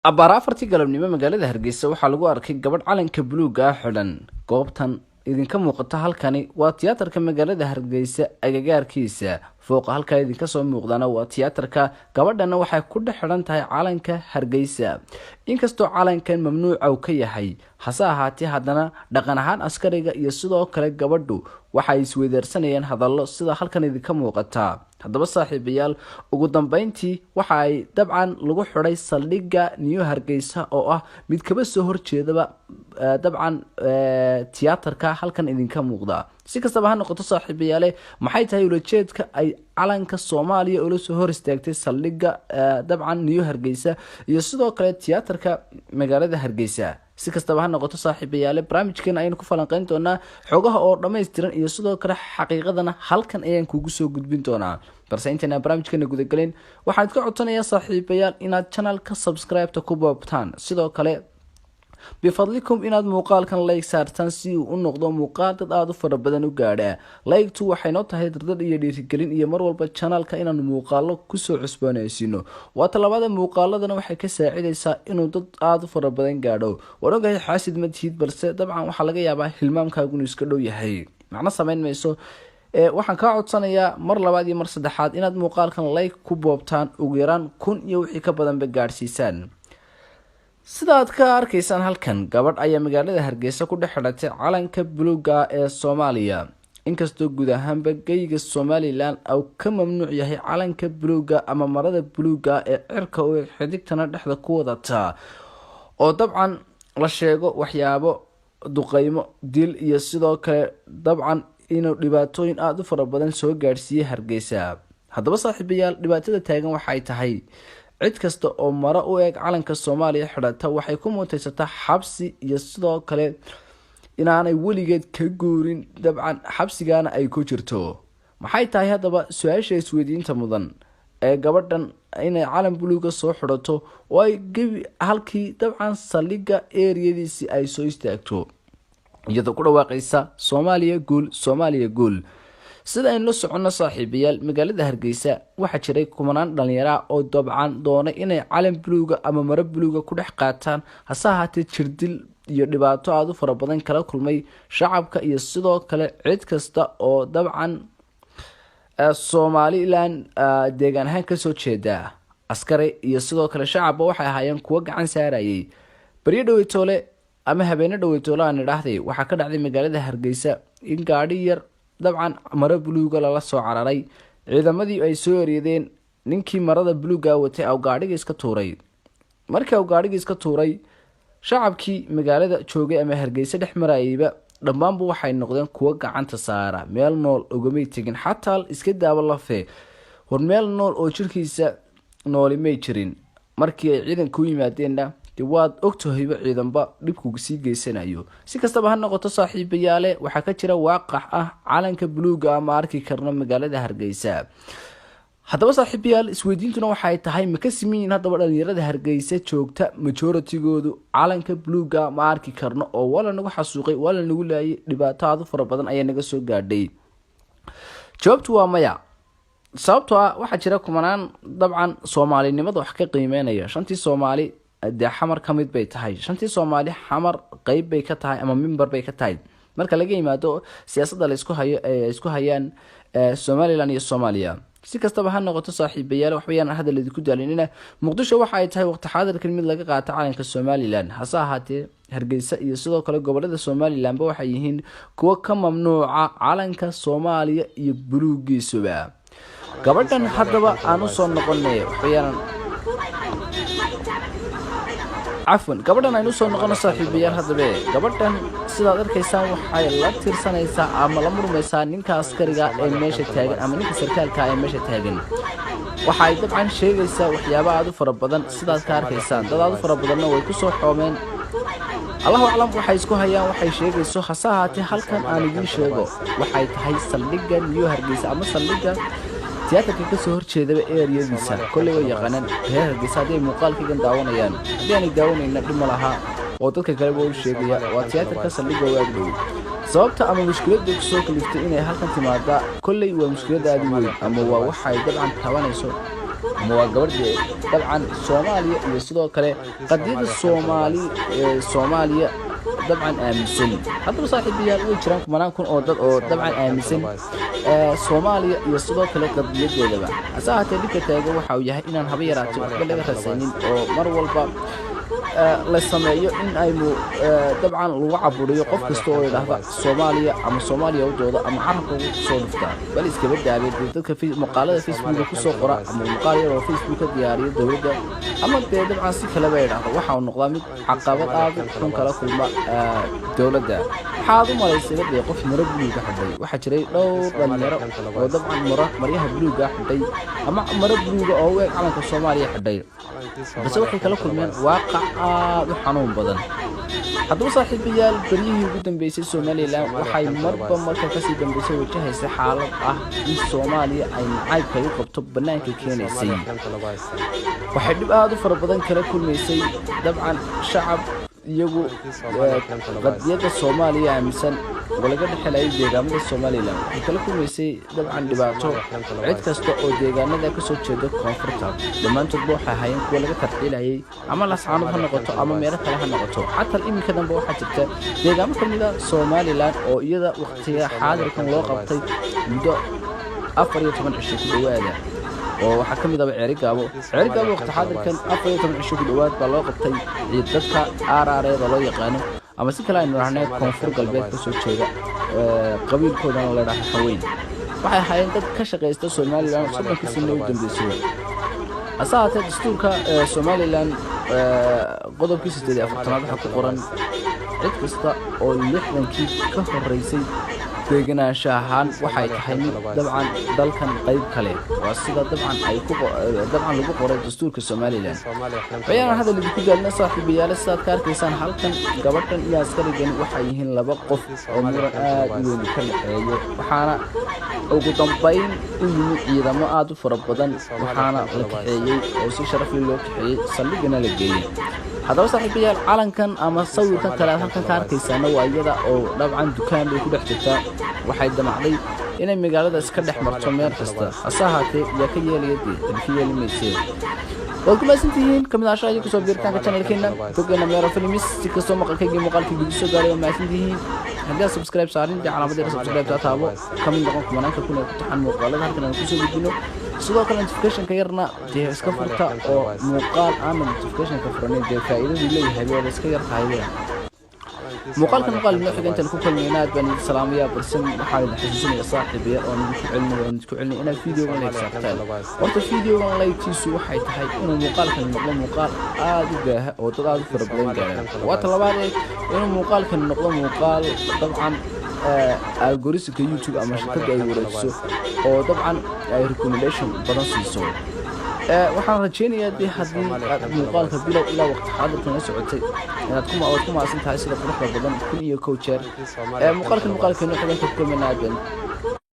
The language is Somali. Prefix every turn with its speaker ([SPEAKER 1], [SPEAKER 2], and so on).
[SPEAKER 1] Abbaara afartii galabnimo magaalada Hargeysa waxaa lagu arkay gabadh calanka buluuga ah xidhan. Goobtan idinka muuqata halkani waa tiyaatarka magaalada Hargeysa agagaarkiisa. Fooqa halka idinka soo muuqdana waa tiyaatarka. Gabadhana waxay ku dhex xidhan tahay calanka Hargeysa. Inkastoo calankan mamnuuc uu ka yahay, hase ahaatee haddana dhaqan ahaan askariga iyo sidoo kale gabadhu waxay isweydaarsanayeen hadallo sida halkan idinka muuqata. haddaba saaxiibayaal ugu dambeyntii waxa ay dabcan lagu xidhay saldhigga New Hargeysa oo ah mid kaba soo horjeedaba dabcan tiyaatarka halkan idinka muuqda. si kastaba ha noqoto saaxiibayaal maxay tahay ulajeedka ay calanka Soomaaliya oo la soo hor istaagtay saldhigga dabcan New Hargeysa iyo sidoo kale tiyaatarka magaalada Hargeysa. si kastaba ha noqoto saaxiibayaal barnaamijkeena aynu ku falanqeyn doonaa xogaha oo dhameystiran iyo sidoo kale xaqiiqadana halkan ayaan kugu soo gudbin doonaa. balse intaana barnaamijkeena guda galin waxaan ka codsanayaa saaxiibayaal inaad channelka subscribe-ta ku boobtaan, sidoo kale bifadlikum inaad muuqaalkan like saartaan si uu u noqdo muuqaal dad aad u fara badan u gaadha. like-tu waxay noo tahay dardar iyo dhiirigelin iyo mar walba channelka inaan muuqaalo kusoo cusboonaysiino. waa talabaada muuqaaladana waxay ka saacidaysaa inuu dad aad u fara badan gaadho. waan ogahay xaasid ma tihid, balse dabcan waxaa laga yaabaa hilmaamkaagu inuu iska dhow yahay, macno samayn mayso. waxaan kaa codsanayaa mar labaad iyo mar saddexaad inaad muuqaalkan like ku boobtaan, ugu yaraan 1000 iyo wixii ka badanba gaadhsiisaan. sidaad ka arkaysaan halkan gabadh ayaa magaalada Hargeysa ku dhex xidhatay calanka buluuga ee Soomaaliya. inkastoo guud ahaanba geyga Somaliland uu ka mamnuuc yahay calanka buluuga ama marada buluuga ee cirka oo xidigtana dhexda ku wadata, oo dabcan la sheego waxyaabo duqeymo, dil iyo sidoo kale dabcan inuu dhibaatooyin aad u fara badan soo gaarsiiyay Hargeysa. haddaba saaxiibayaal dhibaatada taagan waxay tahay cid kasta oo mara u eeg calanka Soomaaliya xidhata waxay ku mutaysataa xabsi iyo sidoo kale inaanay weligeed ka guurin, dabcan xabsigaana ay ku jirto. maxay tahay haddaba su-aasha isweydiinta mudan ee gabadhan inay calan buluuga soo xidhato oo ay gebi halkii dabcan saldhigga eeriyadiisii ay soo istaagto iyadoo ku dhawaaqaysa Soomaaliya guul, Soomaaliya guul. sida aynu la socono saaxiibayaal magaalada Hargeysa waxaa jiray kumanaan dhalinyaro oo dabcan doonay inay calan buluuga ama maro buluuga ku dhex qaataan, hase ahaatee jirdil iyo dhibaato aad u fara badan kala kulmay shacabka iyo sidoo kale cid kasta oo dabcan Somaliland deegaan ahaan ka soo jeeda. askari iyo sidoo kale shacabba waxay ahaayeen kuwa gacan saarayay. bariyo dhaweytoole ama habeene dhaweytoole aan idhaahday waxaa ka dhacday magaalada Hargeysa in gaadhi yar dabcan maro buluuga lala soo cararay. ciidamadii ay soo eryadeen ninkii marada buluuga watay oo gaadhiga iska tuuray. markii uu gaadhiga iska tuuray, shacabkii magaalada joogay ama Hargeysa dhex marayayba dhammaanba waxay noqdeen kuwa gacanta saara, meel nool ogamay tegin, xataa iska daaba lafee war meel nool oo jirkiisa nooli may jirin. markii ay ciidanku yimaadeenna waad ogtahayba ciidanba dhibku sii geysanayo. si kastaba ha noqoto saaxiibayaal waxaa ka jira waaqax ah calanka buluuga ama arki karno magaalada Hargeysa. haddaba saaxiibayaal isweydiintuna waxay tahay ma ka simin haddaba dhalinyarada Hargeysa joogta majority-goodu calanka buluuga ma arki karno oo wala nagu xasuuqay, wala nagu laayay, dhibaato aad u fara badan ayaa naga soo gaadhay. jawaabtu waa maya. sababtoo ah waxaa jira kumanaan dabcan Soomaalinimada wax ka qiimeynaya. shantii Soomaali xamar ka mid bay tahay, shantii Soomaali xamar qayb bay ka tahay ama member bay ka tahay. marka laga yimaado siyaasadda la isku hayaan Somaliland iyo Soomaaliya. si kastaba ha noqoto saaxiibayaal waxbayaan hadal idinku daalinina. muqdisho waxa ay tahay waqti xaadirkan mid laga qaato calanka Somaliland, hase ahaatee Hargeysa iyo sidoo kale gobolada Somaliland ba waxay yihiin kuwa ka mamnuuca calanka Soomaaliya iyo buluugiisuba. gabadhan haddaba aan u soo noqonay waxbayaan gabadhan aynu soo noqono saaxiibayaal. haddaba gabadhan sidaad arkaysaan waxay la tirsanaysaa ama la murmaysaa ninka askariga ee meesha taagan ama ninka sarkaalka ee meesha taagan. waxay dabcan sheegaysaa waxyaabo aad u fara badan sidaad ka arkaysaan. dad aad u fara badanna way ku soo xoomeen. allahu aclam waxay isku hayaan waxay sheegayso, hase ahaatee halkan aan idiin sheego waxay tahay saldhigga New Hargeysa ama saldhigga tiyaatarka ka soo horjeedaba eeriyadiisa. kolley way yaqaanaan reer Hargeysa haddii ay muuqaalkaygan daawanayaan. haddii aanay daawanayna dhib ma laha oo dadka kale waa u sheegaya waa tiyaatarka saldhigga waa dhow. sababta ama mushkiladda ku soo kaliftay inay halkan timaada kolley waa mushkilad aad u weyn ama waa waxay dabcan tabanayso ama waa gabadh dabcan Soomaaliya iyo sidoo kale qadiyada Soomaaliya dabcan aaminsan haddaba saaxiibayaal way jiraan kumanaan kun oo dad oo dabcan aaminsan Soomaaliya iyo sidoo kale qadiyadeedaba asaatee dhibka taagan waxa uu yahay inaan haba yaraato waxba laga rasanin oo mar walba la sameeyo in aynu dabcan lagu caburiyo qof kasta oo yiraahdo Soomaaliya ama Soomaaliya u dooda ama carabka ugu soo dhufta bal iska badbaadiyay dadka maqaalada Facebook ku soo qora ama maqaalada oo Facebook ka diyaariyo dawladda ama dabcan si kale bay yiraahdo waxa uu noqdaa mid caqabad aad u kala kulma dawladda waxaad u malaysay qof maro buluuga xaday waxa jiray dhowr dhalinyaro oo dabcan maryaha buluuga xaday ama maro buluuga oo weeg calanka Soomaaliya xaday bas waxay kala kulmeen waaqac aad u xanuun badan haddaba saaxiibayaal bariyihii ugu dambeysay Somaliland waxay marka kasii dambeysay wajahaysa xaalad ah in Soomaaliya ay nacaybka u qabto banaanka keenaysay waxay dhib aad u fara badan kala kulmaysay dabcan shacab iyagu qadiyada Soomaaliya aaminsan walaga dhaxlay deegaamada Somaliland waxay kala kulmaysay dabcan dhibaato cid kasta oo deegaanada ka soo jeeda koonfurta dhamaantood waxay hayeen kuwa laga tarxiilayay ama la saanad ha noqoto ama meelo kale ha noqoto xataa iminka dambe waxa jirta deegaamo kamida Somaliland oo iyada waqtiga xaadirkan loo qabtay muddo 14 cisho ku dhawaada oo waxa kamid ah Ceerigaabo waqti xaadirkan 14 cisho ku dhawaad baa loo qabtay dadka aarareeda loo yaqaan ama si kale aynu rahnay koonfur galbeed ka soo jeeda qabiilkoodana la dhaxay Haweyn waxay hayeen dad ka shaqeysta Somaliland sababta si loo dambeysay asaate dastuurka Somaliland qodobkiisa 48 waxa ku qoran cid kasta oo 60kii ka horeysay deeganaanshahan waxay tahay mid dabcan dalkan qayb kale waa sida dabcan ay ku dabcan lagu qoray dastuurka Somaliland bayaan hadal ku galna saaxiibayaal saad ka arkaysaan halkan gabadhan iyo askarigan waxay yihiin laba qof oo muran aad u weyn ka dhaxeeyo waxaana ugu dambeyn u yimid ciidamo aad u fara badan waxaana la kaxeeyay oo si sharaf leh loo kaxeeyay saldhigana la geeyay haddaba saaxiibayaal calankan ama sawirkan kale halkan ka arkaysaan waa iyada oo dabcan dukaan ay ku dhex jirtaa waxay damacday inay magaalada iska dhex marto meel kasta asahaatee yaa ka yeelimaysay waad ku maasantihiin kamid ah shaqada ku soo biirtaanka channelkeena togeena meero filmis si kastoo maqalkayga muuqaalkii gudiso gaaray oo maasantihiin haddii aad subscribe saarin calaamada subscribe taabo kamid noqon kumanaanka kuna ku taxan muuqaalada halkan aan ku soo gudbino sidoo kale notification ka yarna dee iska furta oo muuqaal aan notification ka furanin dee faa'iidadu leeyahay waa iska yar tahay muuqaalkan muuqaal inoo xiga intaan ku kulmaynaad baan idin salaamayaa barsan waxaa idin xasuusinaya saaxiibaya oo idinku celinayo inaad videogan like saartaan horta videogan like-tiisu waxay tahay inuu muuqaalkan noqdo muuqaal aad u baaha oo dad aad u fara badan gaaraan waa talabaad inuu muuqaalkan noqdo muuqaal dabcan algoritmka YouTube ama shirkadda ay wareejiso oo dabcan ay recommendation badan siiso waxaan rajeynayaa haddii aad muuqaalka bilow ilaa waqti xaadirkan la socotay inaad ku maasan tahay sida quruxda badan kun iyo kow jeer muuqaalkan xiga ku kulmayna